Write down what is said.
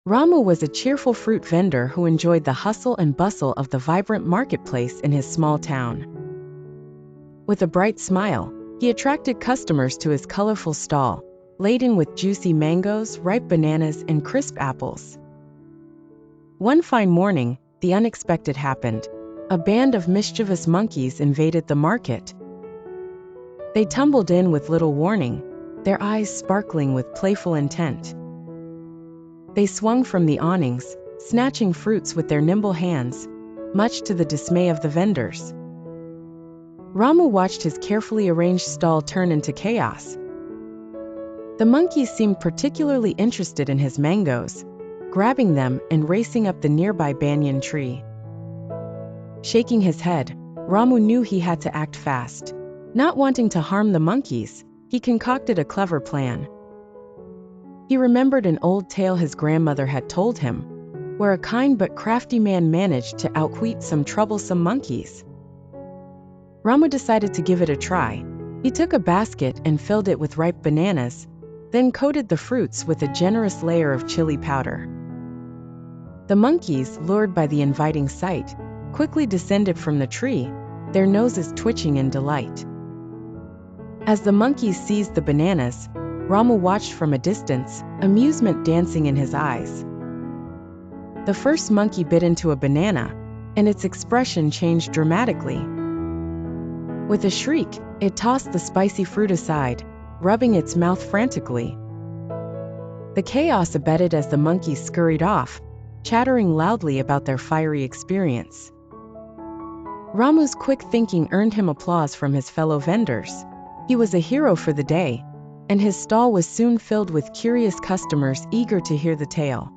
Ramu was a cheerful fruit vendor who enjoyed the hustle and bustle of the vibrant marketplace in his small town. With a bright smile, he attracted customers to his colorful stall, laden with juicy mangoes, ripe bananas, and crisp apples. One fine morning, the unexpected happened. A band of mischievous monkeys invaded the market. They tumbled in with little warning, their eyes sparkling with playful intent. They swung from the awnings, snatching fruits with their nimble hands, much to the dismay of the vendors. Ramu watched his carefully arranged stall turn into chaos. The monkeys seemed particularly interested in his mangoes, grabbing them and racing up the nearby banyan tree. Shaking his head, Ramu knew he had to act fast. Not wanting to harm the monkeys, he concocted a clever plan. He remembered an old tale his grandmother had told him, where a kind but crafty man managed to outwit some troublesome monkeys. Ramu decided to give it a try. He took a basket and filled it with ripe bananas, then coated the fruits with a generous layer of chili powder. The monkeys, lured by the inviting sight, quickly descended from the tree, their noses twitching in delight. As the monkeys seized the bananas, Ramu watched from a distance, amusement dancing in his eyes. The first monkey bit into a banana, and its expression changed dramatically. With a shriek, it tossed the spicy fruit aside, rubbing its mouth frantically. The chaos abated as the monkeys scurried off, chattering loudly about their fiery experience. Ramu's quick thinking earned him applause from his fellow vendors. He was a hero for the day, and his stall was soon filled with curious customers eager to hear the tale.